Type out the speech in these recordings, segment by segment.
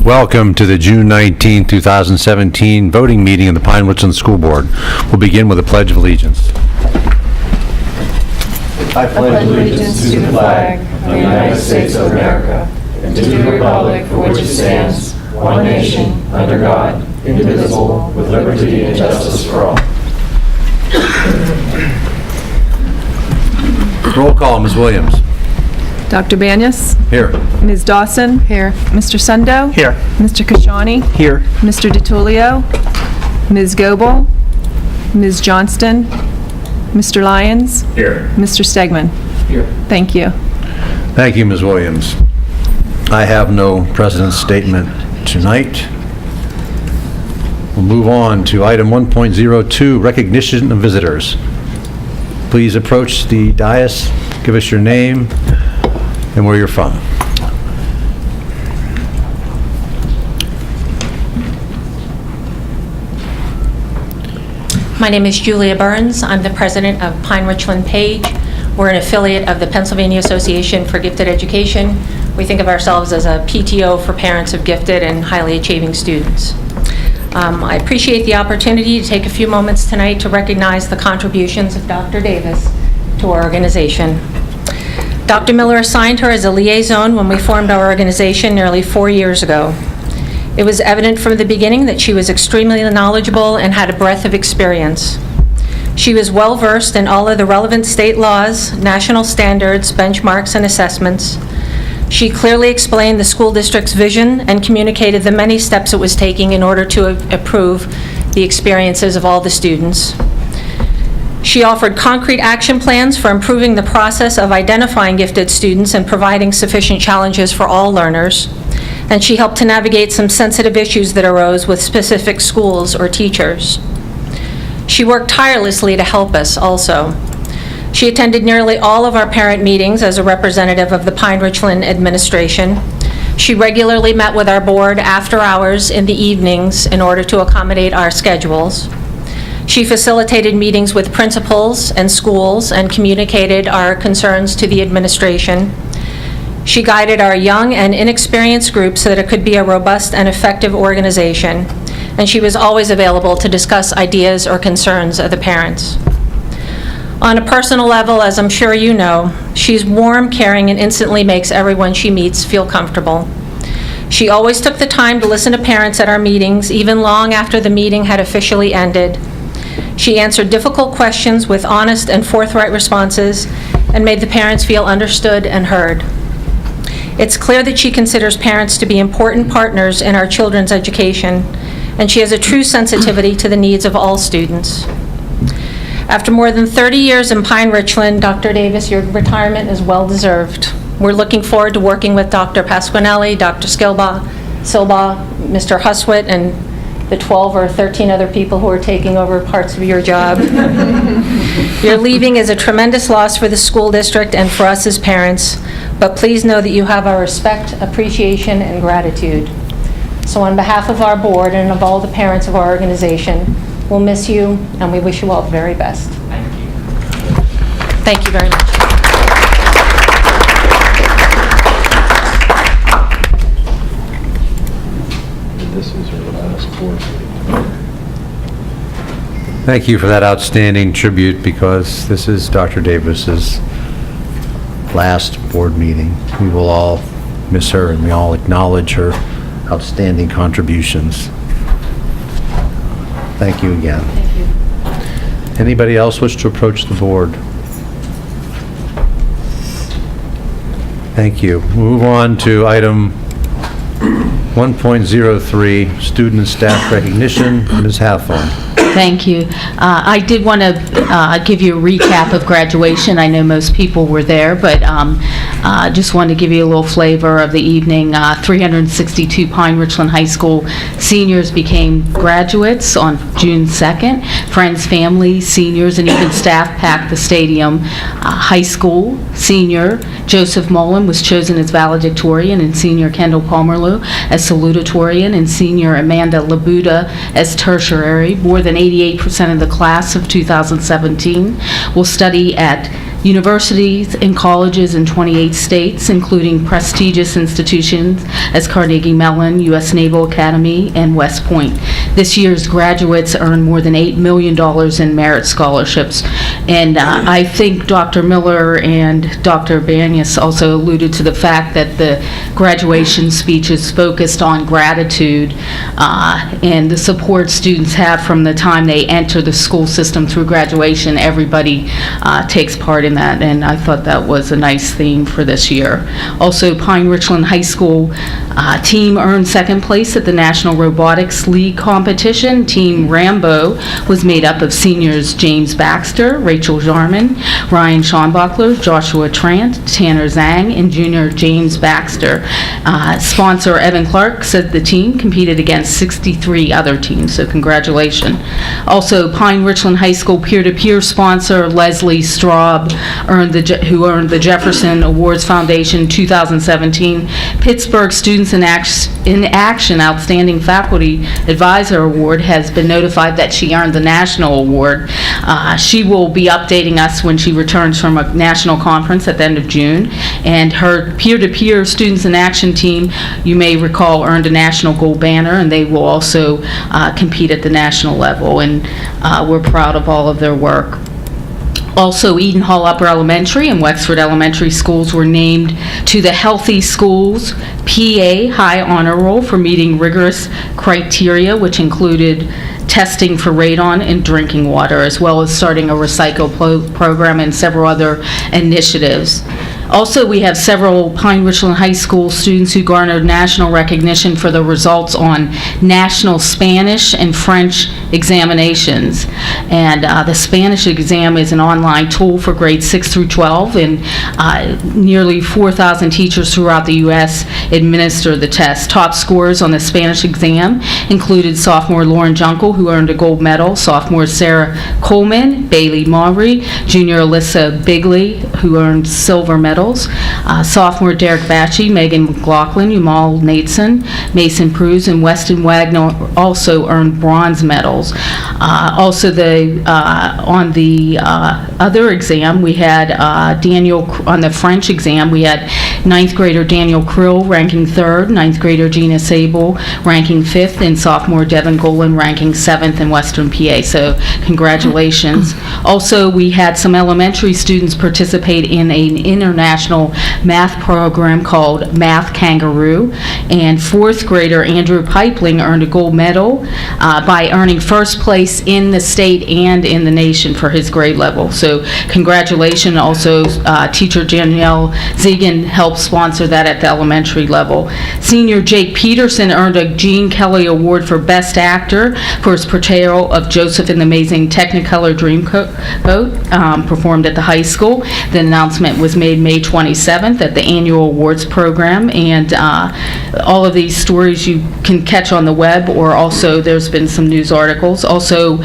Welcome to the June 19, 2017 voting meeting of the Pine-Richland School Board. We'll begin with a Pledge of Allegiance. I pledge allegiance to the flag of the United States of America and to the republic for which it stands, one nation, under God, indivisible, with liberty and justice for all. Roll call, Ms. Williams. Dr. Banyas? Here. Ms. Dawson? Here. Mr. Sundo? Here. Mr. Kashani? Here. Mr. DiTullio? Ms. Goebel? Ms. Johnston? Mr. Lyons? Here. Mr. Stegman? Here. Thank you. Thank you, Ms. Williams. I have no president's statement tonight. We'll move on to item 1.02, recognition of visitors. Please approach the dais, give us your name and where you're from. My name is Julia Burns. I'm the president of Pine-Richland Page. We're an affiliate of the Pennsylvania Association for Gifted Education. We think of ourselves as a PTO for parents of gifted and highly achieving students. I appreciate the opportunity to take a few moments tonight to recognize the contributions of Dr. Davis to our organization. Dr. Miller assigned her as a liaison when we formed our organization nearly 4 years ago. It was evident from the beginning that she was extremely knowledgeable and had a breadth of experience. She was well-versed in all of the relevant state laws, national standards, benchmarks, and assessments. She clearly explained the school district's vision and communicated the many steps it was taking in order to improve the experiences of all the students. She offered concrete action plans for improving the process of identifying gifted students and providing sufficient challenges for all learners. And she helped to navigate some sensitive issues that arose with specific schools or teachers. She worked tirelessly to help us also. She attended nearly all of our parent meetings as a representative of the Pine-Richland administration. She regularly met with our board after hours in the evenings in order to accommodate our schedules. She facilitated meetings with principals and schools and communicated our concerns to the administration. She guided our young and inexperienced groups so that it could be a robust and effective organization, and she was always available to discuss ideas or concerns of the parents. On a personal level, as I'm sure you know, she's warm, caring, and instantly makes everyone she meets feel comfortable. She always took the time to listen to parents at our meetings, even long after the meeting had officially ended. She answered difficult questions with honest and forthright responses and made the parents feel understood and heard. It's clear that she considers parents to be important partners in our children's education, and she has a true sensitivity to the needs of all students. After more than 30 years in Pine-Richland, Dr. Davis, your retirement is well-deserved. We're looking forward to working with Dr. Pasquinelli, Dr. Silba, Mr. Huswit, and the 12 or 13 other people who are taking over parts of your job. Your leaving is a tremendous loss for the school district and for us as parents, but please know that you have our respect, appreciation, and gratitude. So on behalf of our board and of all the parents of our organization, we'll miss you, and we wish you all the very best. Thank you very much. This is your last board meeting. Thank you for that outstanding tribute, because this is Dr. Davis's last board meeting. We will all miss her, and we all acknowledge her outstanding contributions. Thank you again. Thank you. Anybody else wish to approach the board? Thank you. Move on to item 1.03, student and staff recognition. Ms. Hathorn. Thank you. I did want to give you a recap of graduation. I know most people were there, but just wanted to give you a little flavor of the evening. 362 Pine-Richland High School seniors became graduates on June 2nd. Friends, family, seniors, and even staff packed the stadium. High school senior Joseph Mullen was chosen as valedictorian, and senior Kendall Palmerloo as salutatorian, and senior Amanda Labuda as tertiary. More than 88% of the class of 2017 will study at universities and colleges in 28 states, including prestigious institutions as Carnegie Mellon, U.S. Naval Academy, and West Point. This year's graduates earned more than $8 million in merit scholarships. And I think Dr. Miller and Dr. Banyas also alluded to the fact that the graduation speech is focused on gratitude and the support students have from the time they enter the school system through graduation. Everybody takes part in that, and I thought that was a nice theme for this year. Also, Pine-Richland High School team earned second place at the National Robotics League competition. Team Rambo was made up of seniors James Baxter, Rachel Jarman, Ryan Schonbachler, Joshua Trant, Tanner Zhang, and junior James Baxter. Sponsor Evan Clark said the team competed against 63 other teams, so congratulations. Also, Pine-Richland High School peer-to-peer sponsor Leslie Straub, who earned the Jefferson Awards Foundation 2017 Pittsburgh Students in Action Outstanding Faculty Advisor Award, has been notified that she earned the national award. She will be updating us when she returns from a national conference at the end of June. And her peer-to-peer Students in Action team, you may recall, earned a national gold banner, and they will also compete at the national level. And we're proud of all of their work. Also, Eden Hall Upper Elementary and Wexford Elementary Schools were named to the Healthy Schools PA High Honor Roll for meeting rigorous criteria, which included testing for radon in drinking water, as well as starting a recycle program and several other initiatives. Also, we have several Pine-Richland High School students who garnered national recognition for their results on national Spanish and French examinations. And the Spanish exam is an online tool for grades 6 through 12, and nearly 4,000 teachers throughout the U.S. administer the test. Top scorers on the Spanish exam included sophomore Lauren Junkel, who earned a gold medal, sophomore Sarah Coleman, Bailey Maury, junior Alyssa Bigley, who earned silver medals, sophomore Derek Batchy, Megan McLaughlin, Umal Nateson, Mason Pruse, and Weston Wagner also earned bronze medals. Also, on the other exam, we had on the French exam, we had 9th grader Daniel Krill ranking 3rd, 9th grader Gina Sable ranking 5th, and sophomore Devin Golan ranking 7th in Western PA. So congratulations. Also, we had some elementary students participate in an international math program called Math Kangaroo, and 4th grader Andrew Pipeling earned a gold medal by earning first place in the state and in the nation for his grade level. So congratulations. Also, teacher Danielle Zegan helped sponsor that at the elementary level. Senior Jake Peterson earned a Gene Kelly Award for Best Actor for his portrayal of Joseph in the Amazing Technicolor Dreamcoat, performed at the high school. The announcement was made May 27th at the annual awards program, and all of these stories you can catch on the web, or also there's been some news articles. Also,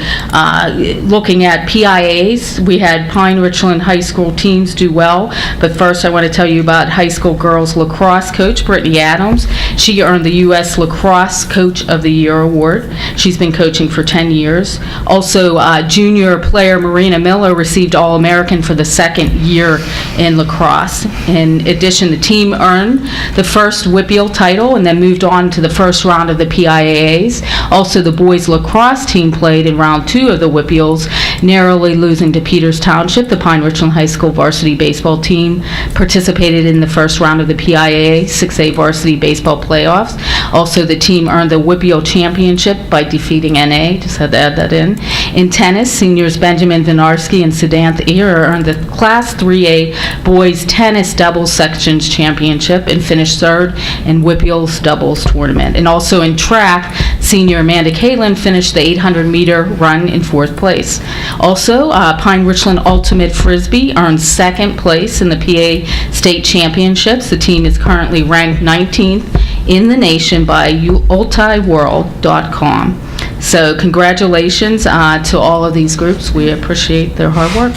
looking at PIAs, we had Pine-Richland High School teams do well, but first I want to tell you about high school girls lacrosse coach Brittany Adams. She earned the U.S. Lacrosse Coach of the Year award. She's been coaching for 10 years. Also, junior player Marina Miller received All-American for the second year in lacrosse. In addition, the team earned the first WPIAL title and then moved on to the first round of the PIAAs. Also, the boys lacrosse team played in round 2 of the WPIALs, narrowly losing to Peters Township. The Pine-Richland High School varsity baseball team participated in the first round of the PIAA 6A varsity baseball playoffs. Also, the team earned the WPIAL championship by defeating NA. Just had to add that in. In tennis, seniors Benjamin Vinarski and Siddhanth Era earned the Class 3A boys tennis doubles sections championship and finished 3rd in WPIAL's doubles tournament. And also in track, senior Amanda Kalin finished the 800-meter run in 4th place. Also, Pine-Richland Ultimate Frisbee earned 2nd place in the PA State Championships. The team is currently ranked 19th in the nation by ultiworld.com. So congratulations to all of these groups. We appreciate their hard work.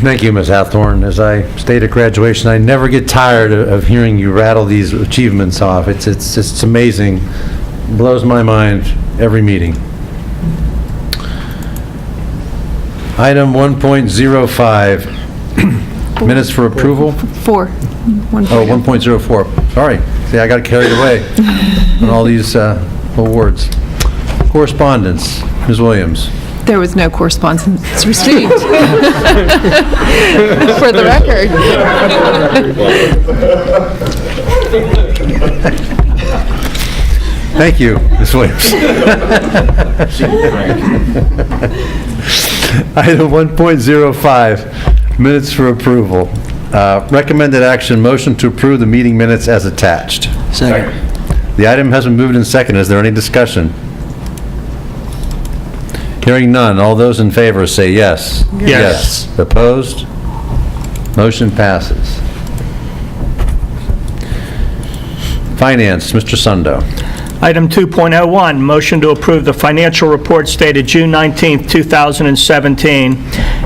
Thank you, Ms. Hathorn. As I stated at graduation, I never get tired of hearing you rattle these achievements off. It's amazing. Blows my mind every meeting. Item 1.05, minutes for approval. 4. Oh, 1.04, sorry. See, I got carried away on all these awards. Correspondence, Ms. Williams. There was no correspondence received. For the record. Thank you, Ms. Williams. Item 1.05, minutes for approval. Recommended action, motion to approve the meeting minutes as attached. Second. The item has been moved and seconded. Is there any discussion? Hearing none. All those in favor say yes. Yes. Opposed? Motion passes. Finance, Mr. Sundo. Item 2.01, motion to approve the financial reports dated June 19th, 2017,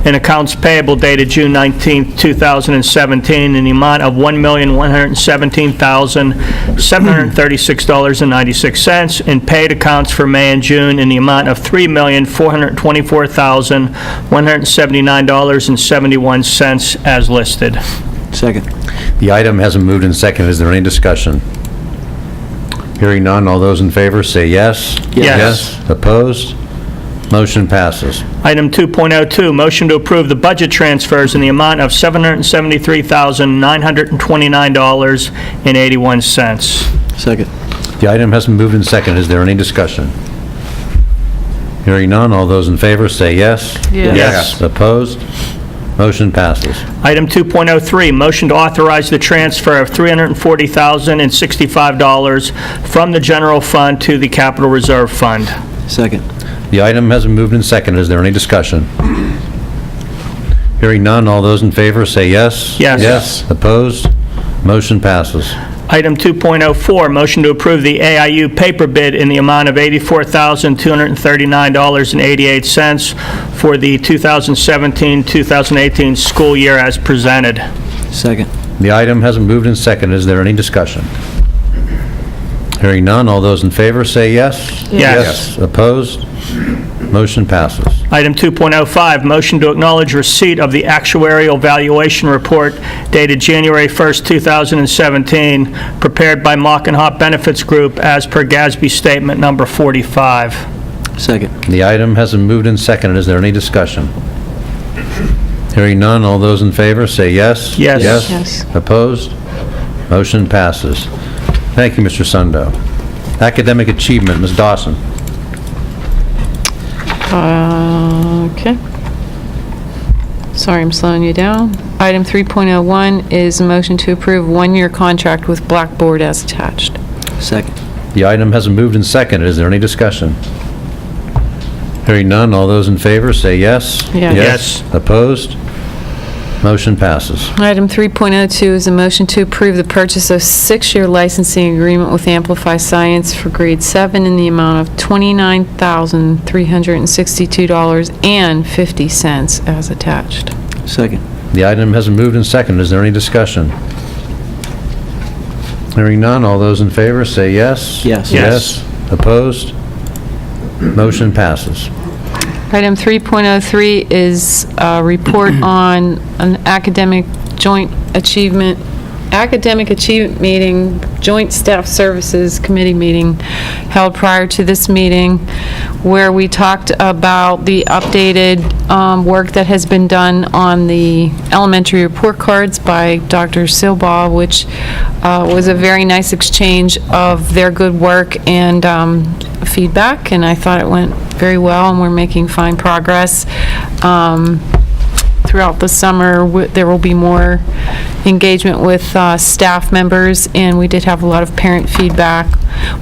and accounts payable dated June 19th, 2017, in the amount of $1,117,736.96, and paid accounts for May and June in the amount of $3,424,179.71 as listed. Second. The item has been moved and seconded. Is there any discussion? Hearing none. All those in favor say yes. Yes. Opposed? Motion passes. Item 2.02, motion to approve the budget transfers in the amount of $773,929.81. Second. The item has been moved and seconded. Is there any discussion? Hearing none. All those in favor say yes. Yes. Opposed? Motion passes. Item 2.03, motion to authorize the transfer of $340,065 from the general fund to the capital reserve fund. Second. The item has been moved and seconded. Is there any discussion? Hearing none. All those in favor say yes. Yes. Opposed? Motion passes. Item 2.04, motion to approve the AIU paper bid in the amount of $84,239.88 for the 2017-2018 school year as presented. Second. The item has been moved and seconded. Is there any discussion? Hearing none. All those in favor say yes. Yes. Opposed? Motion passes. Item 2.05, motion to acknowledge receipt of the actuarial valuation report dated January 1st, 2017, prepared by Mock and Hop Benefits Group as per GASB Statement Number 45. Second. The item has been moved and seconded. Is there any discussion? Hearing none. All those in favor say yes. Yes. Yes. Opposed? Motion passes. Thank you, Mr. Sundo. Academic achievement, Ms. Dawson. Okay. Sorry, I'm slowing you down. Item 3.01 is a motion to approve one-year contract with Blackboard as attached. Second. The item has been moved and seconded. Is there any discussion? Hearing none. All those in favor say yes. Yes. Opposed? Motion passes. Item 3.02 is a motion to approve the purchase of 6-year licensing agreement with Amplify Science for grade 7 in the amount of $29,362.50 as attached. Second. The item has been moved and seconded. Is there any discussion? Hearing none. All those in favor say yes. Yes. Yes. Opposed? Motion passes. Item 3.03 is a report on an academic achievement meeting, Joint Staff Services Committee meeting held prior to this meeting, where we talked about the updated work that has been done on the elementary report cards by Dr. Silbaugh, which was a very nice exchange of their good work and feedback, and I thought it went very well, and we're making fine progress. Throughout the summer, there will be more engagement with staff members, and we did have a lot of parent feedback.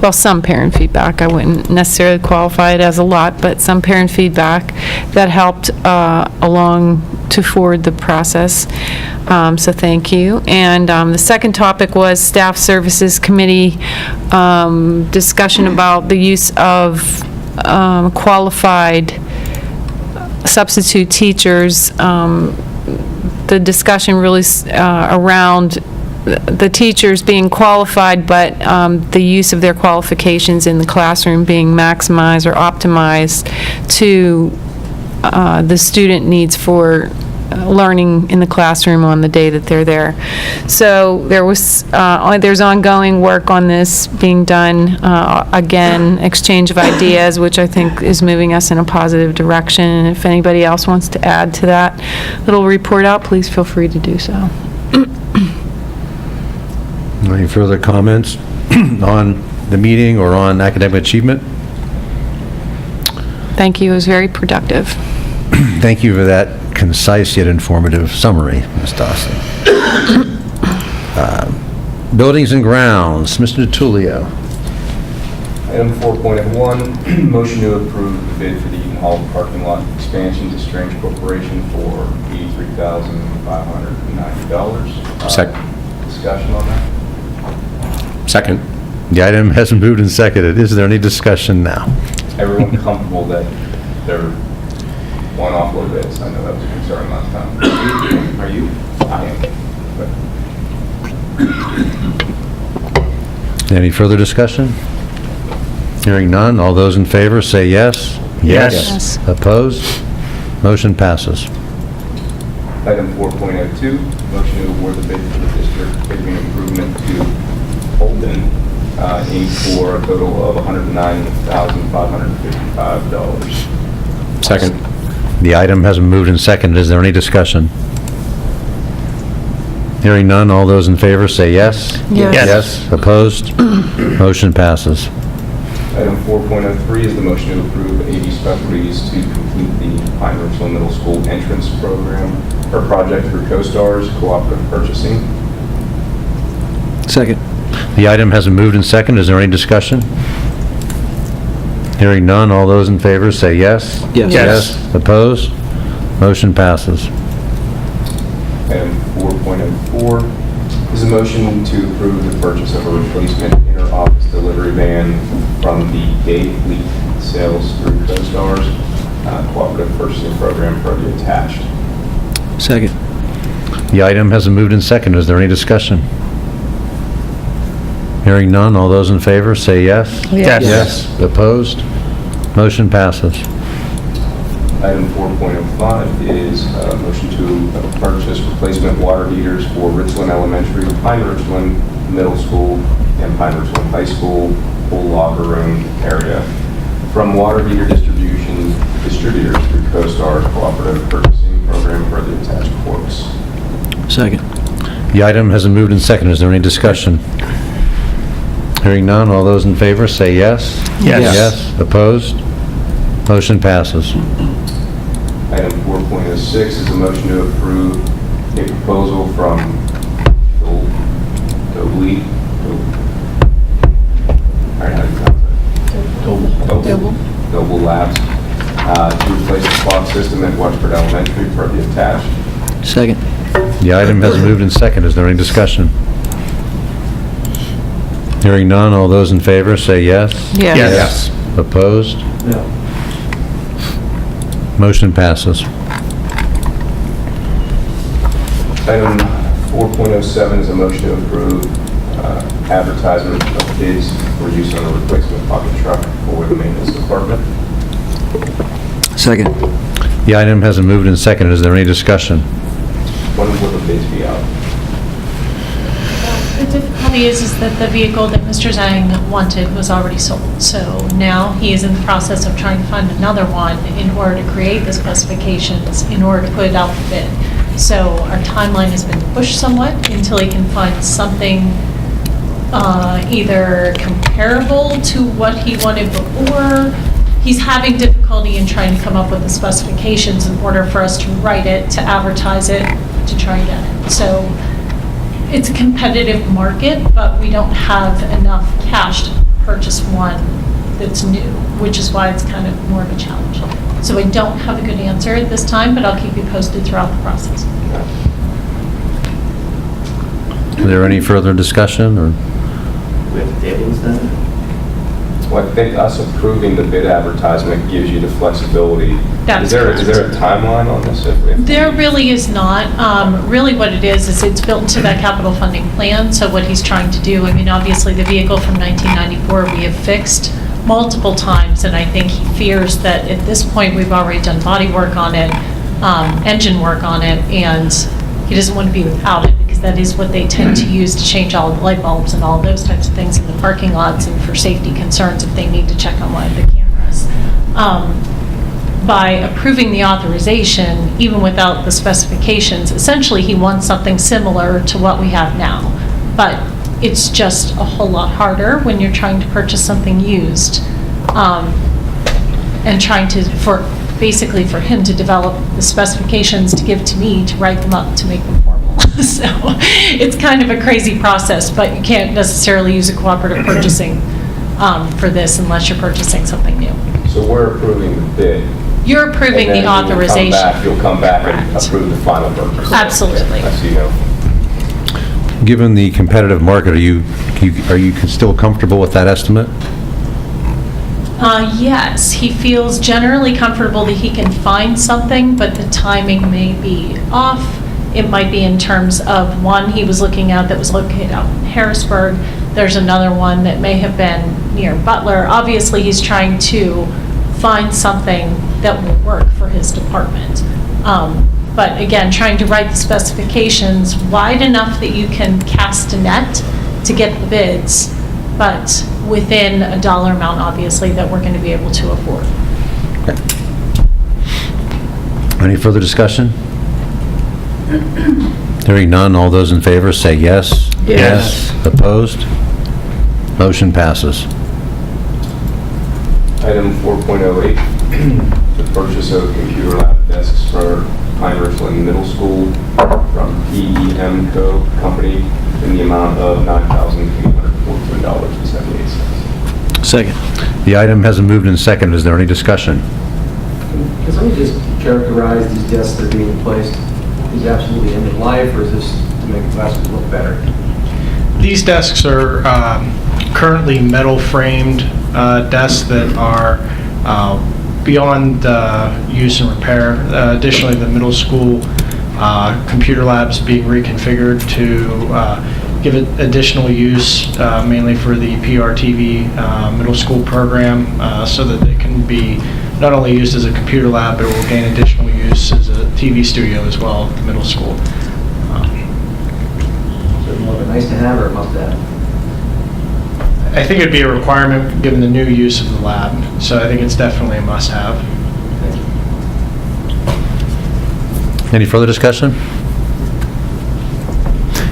Well, some parent feedback. I wouldn't necessarily qualify it as a lot, but some parent feedback that helped along to forward the process. So thank you. And the second topic was Staff Services Committee discussion about the use of qualified substitute teachers. The discussion really around the teachers being qualified, but the use of their qualifications in the classroom being maximized or optimized to the student needs for learning in the classroom on the day that they're there. So there's ongoing work on this being done. Again, exchange of ideas, which I think is moving us in a positive direction. And if anybody else wants to add to that little report out, please feel free to do so. Any further comments on the meeting or on academic achievement? Thank you. It was very productive. Thank you for that concise yet informative summary, Ms. Dawson. Buildings and grounds, Mr. DiTullio. Item 4.1, motion to approve the bid for the Eaton Hall parking lot expansion to Strange Corporation for $83,590. Second. Discussion on that? Second. The item has been moved and seconded. Is there any discussion now? Everyone comfortable that they're one offload bids? I know that was a concern last time. Are you? I am. Any further discussion? Hearing none, all those in favor say yes. Yes. Opposed? Motion passes. Item 4.02, motion to award the bid for the district paving improvement to Holden, Inc. for a total of $109,555. Second. The item has been moved and seconded. Is there any discussion? Hearing none, all those in favor say yes. Yes. Yes. Opposed? Motion passes. Item 4.03 is the motion to approve 80 Specialties to complete the Pine-Richland Middle School entrance program or project through CoStar's cooperative purchasing. Second. The item has been moved and seconded. Is there any discussion? Hearing none, all those in favor say yes. Yes. Yes. Opposed? Motion passes. Item 4.04 is a motion to approve the purchase of a replacement inter-office delivery van from the Gay Fleet Sales through CoStar's cooperative purchasing program per the attached. Second. The item has been moved and seconded. Is there any discussion? Hearing none, all those in favor say yes. Yes. Yes. Opposed? Motion passes. Item 4.05 is a motion to purchase replacement water heaters for Richland Elementary, Pine-Richland Middle School, and Pine-Richland High School pool locker room area from water heater distributors through CoStar's cooperative purchasing program per the attached quotes. Second. The item has been moved and seconded. Is there any discussion? Hearing none, all those in favor say yes. Yes. Yes. Opposed? Motion passes. Item 4.06 is a motion to approve a proposal from Doble Labs to replace the clock system at Watford Elementary per the attached. Second. The item has been moved and seconded. Is there any discussion? Hearing none, all those in favor say yes. Yes. Yes. Opposed? Motion passes. Item 4.07 is a motion to approve advertisement of bids for use on a replacement pocket truck for the maintenance department. Second. The item has been moved and seconded. Is there any discussion? When will the bids be out? The difficulty is that the vehicle that Mr. Zhang wanted was already sold. So now he is in the process of trying to find another one in order to create the specifications, in order to put it out for bid. So our timeline has been pushed somewhat until he can find something either comparable to what he wanted before. He's having difficulty in trying to come up with the specifications in order for us to write it, to advertise it, to try and get it. So it's a competitive market, but we don't have enough cash to purchase one that's new, which is why it's kind of more of a challenge. So I don't have a good answer at this time, but I'll keep you posted throughout the process. Is there any further discussion or? Well, I think us approving the bid advertisement gives you the flexibility. That's Is there a correct. timeline on this? There really is not. Really what it is it's built into that capital funding plan. So what he's trying to do, I mean, obviously the vehicle from 1994 we have fixed multiple times, and I think he fears that at this point, we've already done body work on it, engine work on it, and he doesn't want to be without it, because that is what they tend to use to change all the light bulbs and all those types of things in the parking lots, and for safety concerns if they need to check on one of the cameras. By approving the authorization, even without the specifications, essentially he wants something similar to what we have now. But it's just a whole lot harder when you're trying to purchase something used, and trying to, basically for him to develop the specifications to give to me to write them up to make them formal. So it's kind of a crazy process, but you can't necessarily use a cooperative purchasing for this unless you're purchasing something new. So we're approving the bid. You're approving the authorization. You'll come back and Correct. approve the final purchase. Absolutely. I see now. Given the competitive market, are you still comfortable with that estimate? Yes, he feels generally comfortable that he can find something, but the timing may be off. It might be in terms of one he was looking at that was located out in Harrisburg. There's another one that may have been near Butler. Obviously, he's trying to find something that will work for his department. But again, trying to write the specifications wide enough that you can cast a net to get the bids, but within a dollar amount, obviously, that we're going to be able to afford. Any further discussion? Hearing none, all those in favor say yes. Yes. Opposed? Motion passes. Item 4.08, the purchase of computer lab desks for Pine-Richland Middle School from PEM Co. Company in the amount of $9,814.78. Second. The item has been moved and seconded. Is there any discussion? Can somebody just characterize these desks that are being placed? Is it absolutely end of life, or is this to make the classroom look better? These desks are currently metal framed desks that are beyond use and repair. Additionally, the middle school computer labs being reconfigured to give it additional use, mainly for the PRTV middle school program, so that they can be not only used as a computer lab, but it will gain additional use as a TV studio as well at the middle school. So more of a nice to have or a must have? I think it'd be a requirement given the new use of the lab, so I think it's definitely a must have. Any further discussion?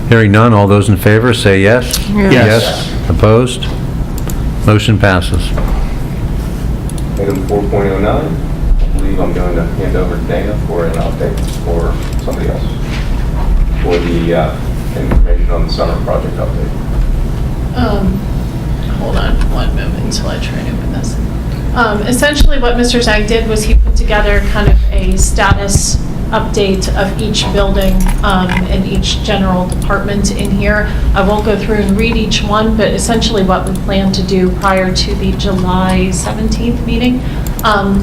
Hearing none, all those in favor say yes. Yes. Opposed? Motion passes. Item 4.09, I believe I'm going to hand over to Dana for an update, or somebody else, for the information on the summer project update. Hold on one moment until I try to open this. Essentially, what Mr. Zhang did was he put together kind of a status update of each building and each general department in here. I won't go through and read each one, but essentially what we plan to do prior to the July 17th meeting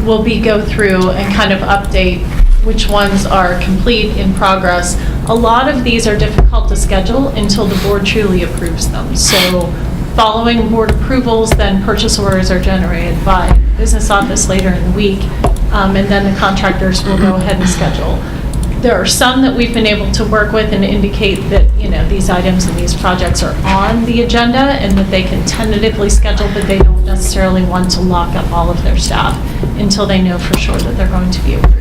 will be go through and kind of update which ones are complete, in progress. A lot of these are difficult to schedule until the board truly approves them. So following board approvals, then purchase orders are generated by business office later in the week, and then the contractors will go ahead and schedule. There are some that we've been able to work with and indicate that, you know, these items and these projects are on the agenda and that they can tentatively schedule, but they don't necessarily want to lock up all of their staff until they know for sure that they're going to be approved.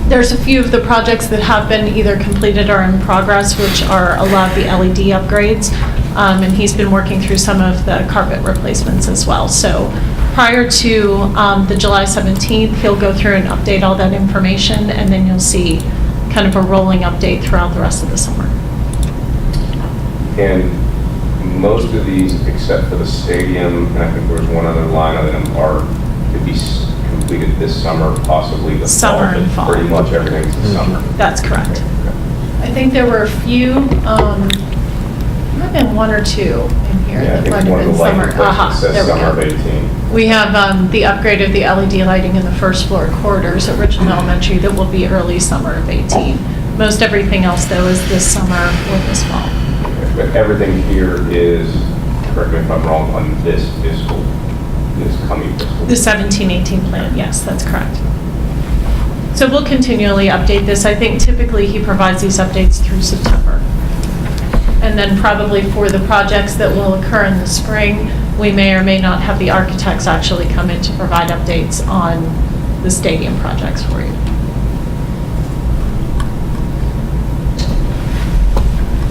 There's a few of the projects that have been either completed or in progress, which are a lot of the LED upgrades, and he's been working through some of the carpet replacements as well. So prior to the July 17th, he'll go through and update all that information, and then you'll see kind of a rolling update throughout the rest of the summer. And most of these, except for the stadium, and I think there's one other line item, are to be completed this summer, possibly the fall. Summer and fall. Pretty much everything's the summer. That's correct. I think there were a few, might have been one or two in here Yeah, I that think might one have of been the lighting summer. places Aha, says there we summer of go. 18. We have the upgrade of the LED lighting in the first floor corridors at Richland Elementary that will be early summer of 18. Most everything else, though, is this summer or this fall. But everything here is correct me if I'm wrong, on this fiscal, this coming fiscal. The 17-18 plan, yes, that's correct. So we'll continually update this. I think typically he provides these updates through September. And then probably for the projects that will occur in the spring, we may or may not have the architects actually come in to provide updates on the stadium projects for you.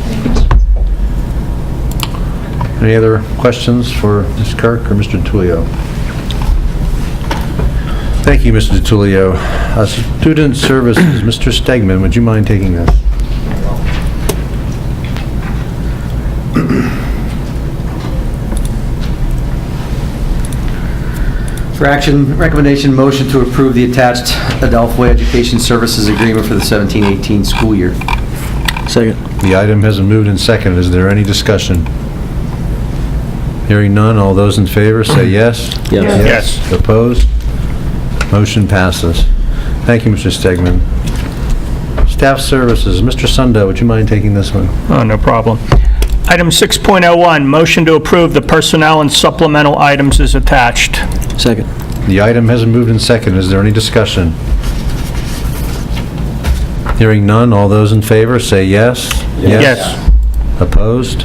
Any questions? Any other questions for Ms. Kirk or Mr. DiTullio? Thank you, Mr. DiTullio. Student Services, Mr. Stegman, would you mind taking this? For action, recommendation, motion to approve the attached Adelphoi Education Services Agreement for the 17-18 school year. Second. The item has been moved and seconded. Is there any discussion? Hearing none, all those in favor say yes. Yes. Yes. Opposed? Motion passes. Thank you, Mr. Stegman. Staff Services, Mr. Sundo, would you mind taking this one? Oh, no problem. Item 6.01, motion to approve the personnel and supplemental items is attached. Second. The item has been moved and seconded. Is there any discussion? Hearing none, all those in favor say yes. Yes. Opposed?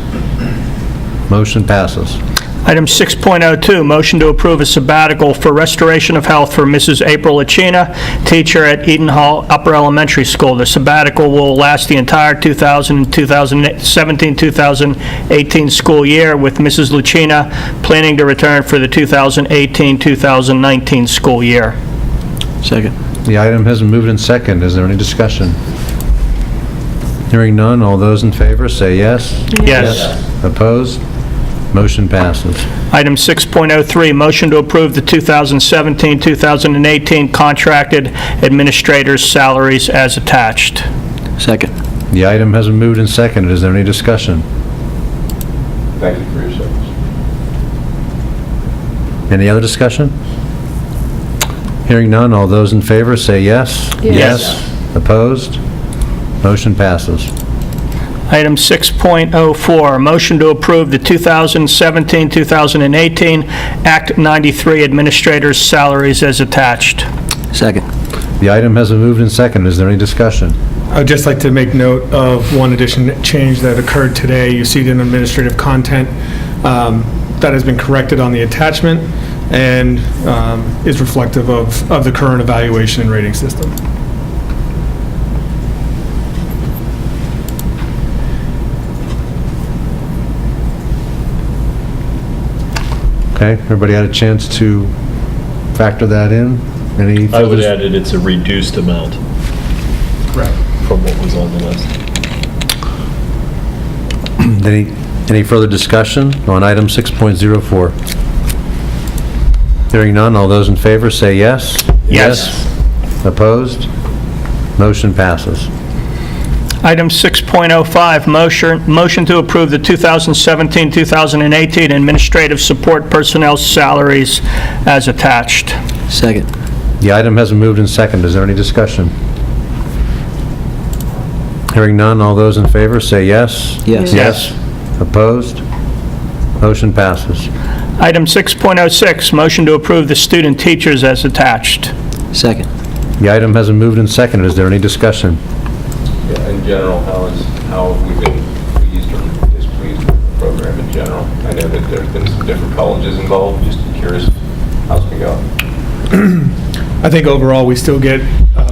Motion passes. Item 6.02, motion to approve a sabbatical for restoration of health for Mrs. April Lachina, teacher at Eden Hall Upper Elementary School. The sabbatical will last the entire 2017-2018 school year, with Mrs. Lachina planning to return for the 2018-2019 school year. Second. The item has been moved and seconded. Is there any discussion? Hearing none, all those in favor say yes. Yes. Opposed? Motion passes. Item 6.03, motion to approve the 2017-2018 contracted administrators' salaries as attached. Second. The item has been moved and seconded. Is there any discussion? Thank you for your service. Any other discussion? Hearing none, all those in favor say yes. Yes. Opposed? Motion passes. Item 6.04, motion to approve the 2017-2018 Act 93 administrators' salaries as attached. Second. The item has been moved and seconded. Is there any discussion? I would just like to make note of one addition change that occurred today. You see it in administrative content that has been corrected on the attachment and is reflective of the current evaluation and rating system. Okay, everybody had a chance to factor that in? Any I would further- add it, it's a reduced amount Right. from what was on the list. Any further discussion on item 6.04? Hearing none, all those in favor say yes. Yes. Opposed? Motion passes. Item 6.05, motion to approve the 2017-2018 administrative support personnel salaries as attached. Second. The item has been moved and seconded. Is there any discussion? Hearing none, all those in favor say yes. Yes. Yes. Opposed? Motion passes. Item 6.06, motion to approve the student teachers as attached. Second. The item has been moved and seconded. Is there any discussion? Yeah, in general, how have we been pleased or displeased with the program in general? I know that there's been some different colleges involved, just curious how's it going? I think overall, we still get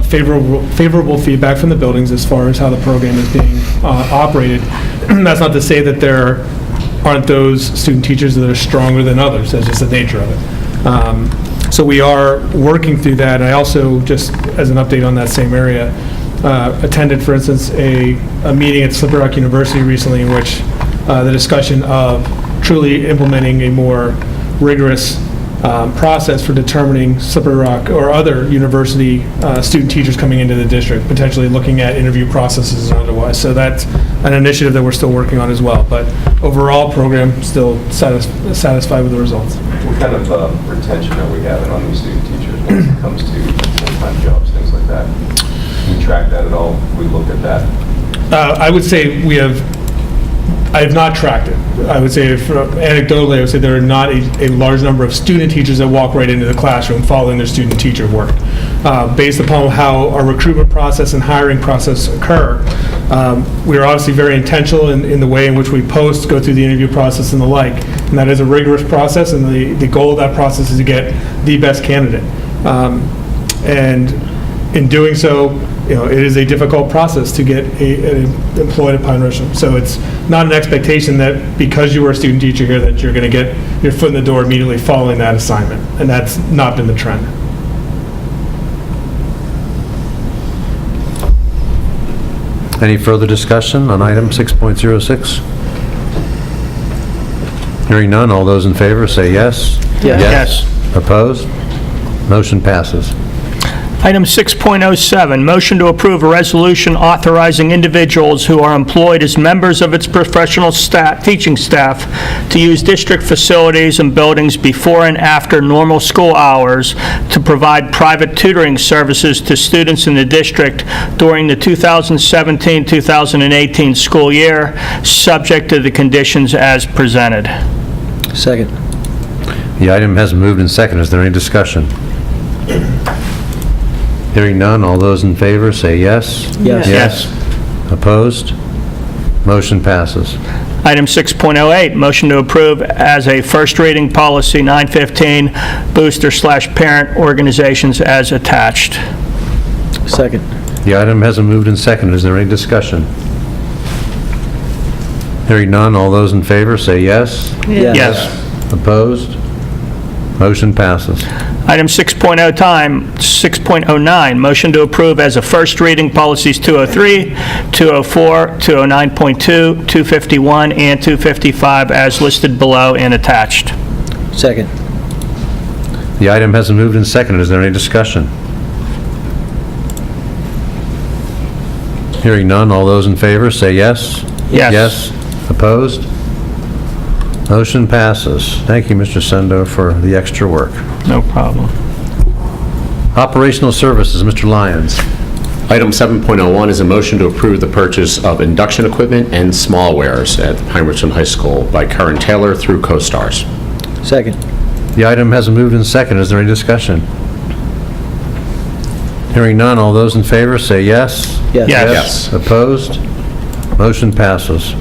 favorable feedback from the buildings as far as how the program is being operated. That's not to say that there aren't those student teachers that are stronger than others. That's just the nature of it. So we are working through that. I also, just as an update on that same area, attended, for instance, a meeting at Slippery Rock University recently in which the discussion of truly implementing a more rigorous process for determining Slippery Rock or other university student teachers coming into the district, potentially looking at interview processes and otherwise. So that's an initiative that we're still working on as well. But overall, program still satisfied with the results. What kind of retention are we having on these student teachers when it comes to full-time jobs, things like that? We track that at all? We look at that? I would say we have I have not tracked it. I would say, anecdotally, I would say there are not a large number of student teachers that walk right into the classroom following their student-teacher work. Based upon how our recruitment process and hiring process occur, we are obviously very intentional in the way in which we post, go through the interview process and the like. And that is a rigorous process, and the goal of that process is to get the best candidate. And in doing so, it is a difficult process to get employed at Pine-Richland. So it's not an expectation that because you were a student teacher here that you're going to get your foot in the door immediately following that assignment. And that's not been the trend. Any further discussion on item 6.06? Hearing none, all those in favor say yes. Yes. Opposed? Motion passes. Item 6.07, motion to approve a resolution authorizing individuals who are employed as members of its professional teaching staff to use district facilities and buildings before and after normal school hours to provide private tutoring services to students in the district during the 2017-2018 school year, subject to the conditions as presented. Second. The item has been moved and seconded. Is there any discussion? Hearing none, all those in favor say yes. Yes. Opposed? Motion passes. Item 6.08, motion to approve as a first reading policy 915, booster/parent organizations as attached. Second. The item has been moved and seconded. Is there any discussion? Hearing none, all those in favor say yes. Yes. Opposed? Motion passes. Item 6.09, motion to approve as a first reading policies 203, 204, 209.2, 251, and 255 as listed below and attached. Second. The item has been moved and seconded. Is there any discussion? Hearing none, all those in favor say yes. Yes. Opposed? Motion passes. Thank you, Mr. Sendo, for the extra work. No problem. Operational Services, Mr. Lyons. Item 7.01 is a motion to approve the purchase of induction equipment and small wares at Pine-Richland High School by Curran Taylor through CoStars. Second. The item has been moved and seconded. Is there any discussion? Hearing none, all those in favor say yes. Yes. Opposed? Motion passes.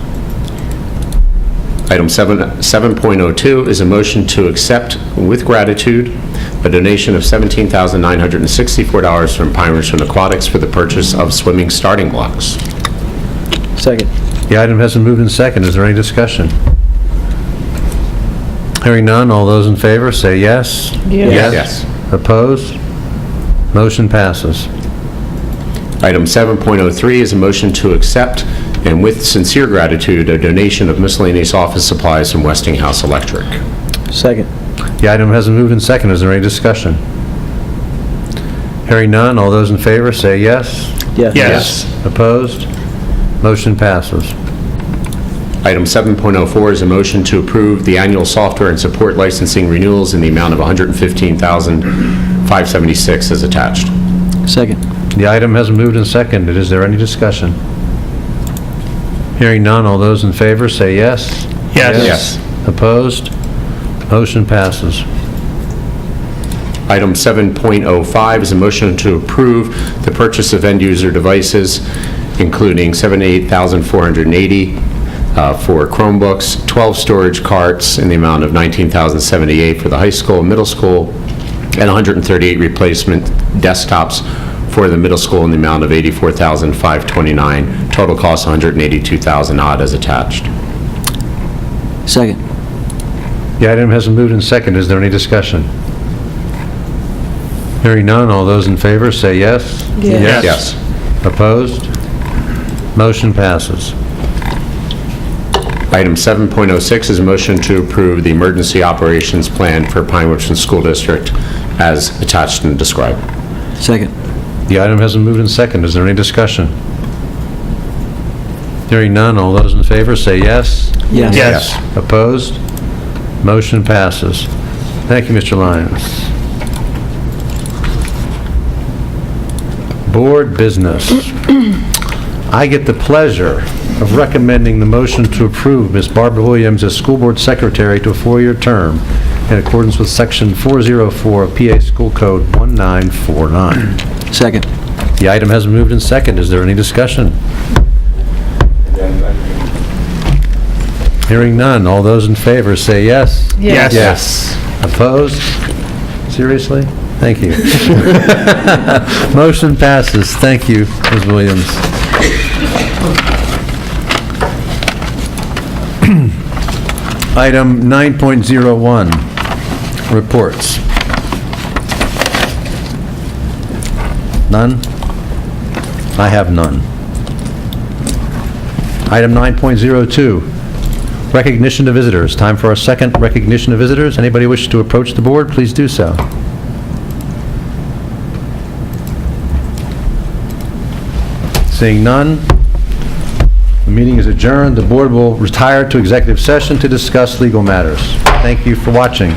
Item 7.02 is a motion to accept with gratitude a donation of $17,964 from Pine-Richland Aquatics for the purchase of swimming starting blocks. Second. The item has been moved and seconded. Is there any discussion? Hearing none, all those in favor say yes. Yes. Opposed? Motion passes. Item 7.03 is a motion to accept, and with sincere gratitude, a donation of miscellaneous office supplies from Westinghouse Electric. Second. The item has been moved and seconded. Is there any discussion? Hearing none, all those in favor say yes. Yes. Opposed? Motion passes. Item 7.04 is a motion to approve the annual software and support licensing renewals in the amount of $115,576 as attached. Second. The item has been moved and seconded. Is there any discussion? Hearing none, all those in favor say yes. Yes. Opposed? Motion passes. Item 7.05 is a motion to approve the purchase of end-user devices, including $78,480 for Chromebooks, 12 storage carts in the amount of $19,078 for the high school and middle school, and 138 replacement desktops for the middle school in the amount of $84,529. Total cost $182,000 odd as attached. Second. The item has been moved and seconded. Is there any discussion? Hearing none, all those in favor say yes. Yes. Opposed? Motion passes. Item 7.06 is a motion to approve the emergency operations plan for Pine-Richland School District as attached and described. Second. The item has been moved and seconded. Is there any discussion? Hearing none, all those in favor say yes. Yes. Opposed? Motion passes. Thank you, Mr. Lyons. Board business. I get the pleasure of recommending the motion to approve Ms. Barbara Williams as School Board Secretary to a 4-year term in accordance with Section 404 of PA School Code 1949. Second. The item has been moved and seconded. Is there any discussion? Again, thank you. Hearing none. All those in favor say yes. Yes. Yes. Opposed? Seriously? Thank you. Motion passes. Thank you, Ms. Williams. Item 9.01, reports. None? I have none. Item 9.02, recognition of visitors. Time for our second recognition of visitors. Anybody wish to approach the board, please do so. Seeing none, the meeting is adjourned. The board will retire to executive session to discuss legal matters. Thank you for watching.